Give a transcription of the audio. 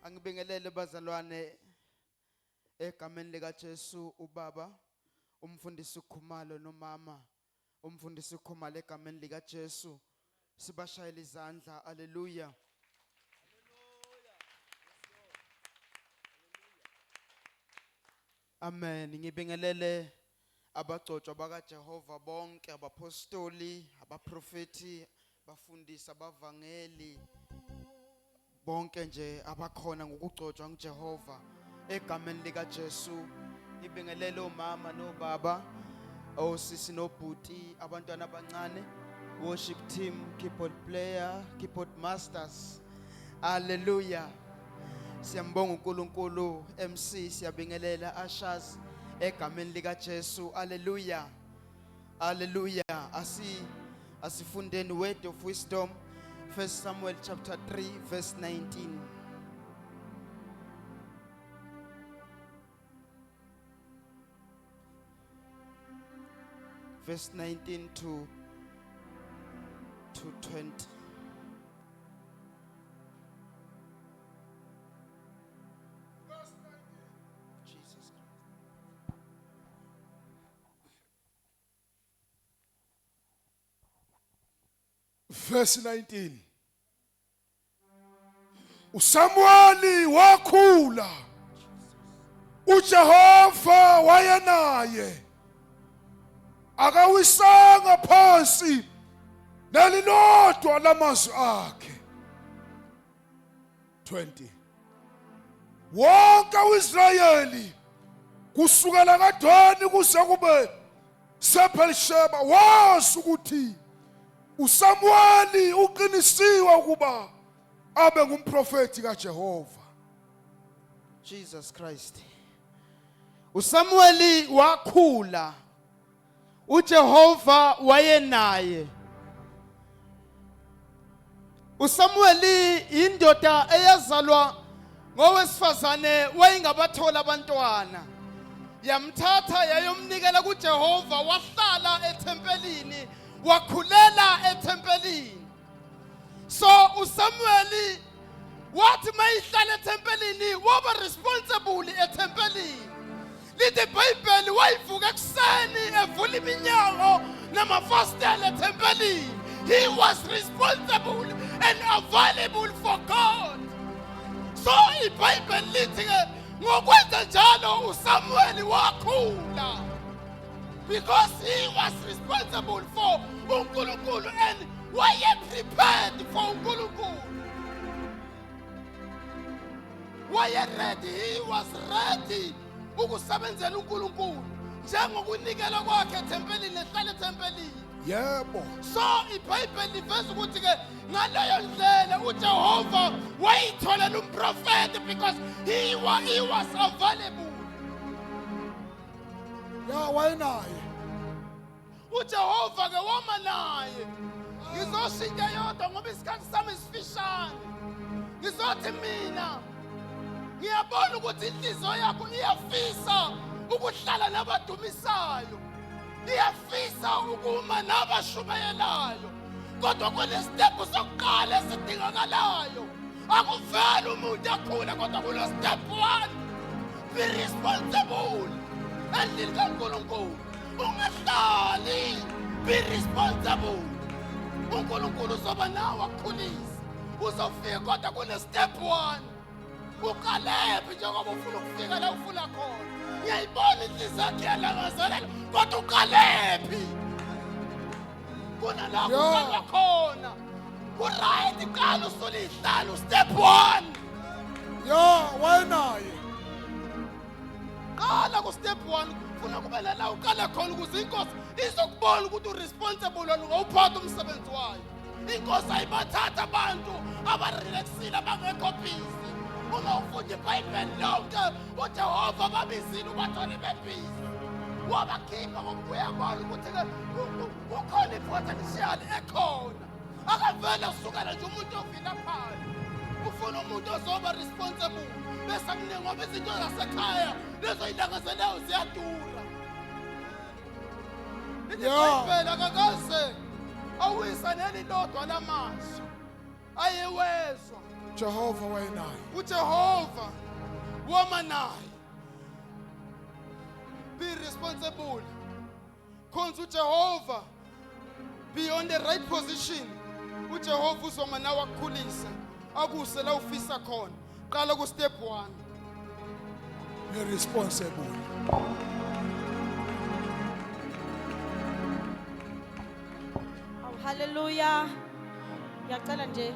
Angibingelele bazalwane egameni lika Jesu ubaba umfundisi uKhumalo nomama umfundisi uKhumalo egameni lika Jesu sibashayela izandla haleluya Amen ngibingelele abagcotshwa baka Jehova bonke abapostoli abaprofeti bafundisi abavangeli bonke nje abakhona ngokugcotshwa nguJehova egameni lika Jesu ngibingelele omama nobaba osisi nobhuti abantwana abancane worship team keyboard player keyboard masters hallelujah siyambonga uNkulunkulu MC siyabingelela ushers egameni lika Jesu hallelujah hallelujah asifundeni word of wisdom 1 Samuel chapter 3 verse 19 verse 19 to 20 Jesus Verse 19 uSamueli wakhula uJehova wayenaye akawisanga phansi nelilodwa lamazwi akhe 20 wonke uIsrayeli kusukela kaDani kuze kube seBhelisheba wazi ukuthi uSamueli uqinisiwe ukuba abe ngumprofeti kaJehova Jesus Christ uSamueli wakhula uJehova wayenaye uSamueli indoda eyazalwa ngowesifazane wayingabathola abantwana yamthatha yayomnikela kuJehova wahlala ethempelini wakhulela ethempelini so uSamueli wathi mayihlala ethempelini waba responsible ethempelini lithi iBhayibheli wayivuka ekseni evula iminyango namafastela ethempelini he was responsible and available for God so iBhayibheli lithi ke ngokwenza njalo uSamueli wakhula because he was responsible for uNkulunkulu and waye prepared for uNkulunkulu waye ready he was ready ukusebenzela uNkulunkulu njengokunikela kwakhe ethempelini ehlala ethempelini yebo so iBhayibheli iveza ukuthi ke ngaleyo ndlela uJehova wayitholela umprofeti because he was available wayenaye uJehova ke wama naye ngizoshintsha yodwa ngoba isikhathi sami sifishane ngizothi mina ngiyabona ukuthi inhliziyo yakho iyafisa ukuhlala nabadumisayo iyafisa ukuma nabashumayelayo kodwa kunestep sokuqala esidingakalayo akuveli umuntu akhula kodwa kulo step 1 be responsible endlini kaNkulunkulu ungahlali be responsible uNkulunkulu uzoba nawe akukhulisa uzofika kodwa kune step 1 uqalephi njengoba ufuna ukufika la ufuna khona ngiyayibona inhliziyo yakhe yalangazelela kodwa uqalephi kuna la ufuna khona kuright iqala usulihlala step 1 wayenaye qala ku step 1 ufuna kube la uqala khona ukuze inkosi izokubona ukuthi uresponsible ngawuphatha umsebenzi wayo inkosi ayibathatha abantu abarelaxile abangekho busy uma ufunda iBhayibheli lonke uJehova babizile ubathole bebhizi wabakhipha ngokubuya kwalo ukuthi ke ukhona ipotential ekhona akavela usukela nje umuntu ovila phansi ufuna umuntu ozoba responsible bese kuningi ngoba izinto zasekhaya lezo ilangazelayo ziyadura iBhayibheli akakaze awisa nelilodwa lamazwi ayewezwa Jehova wayenaye. uJehova wama naye. Be responsible. Khonza uJehova be on the right position. uJehova uzoma nawe akukhulise akuse la ufisa khona. Qala ku step 1. Be responsible. Hallelujah. Ngiyacela nje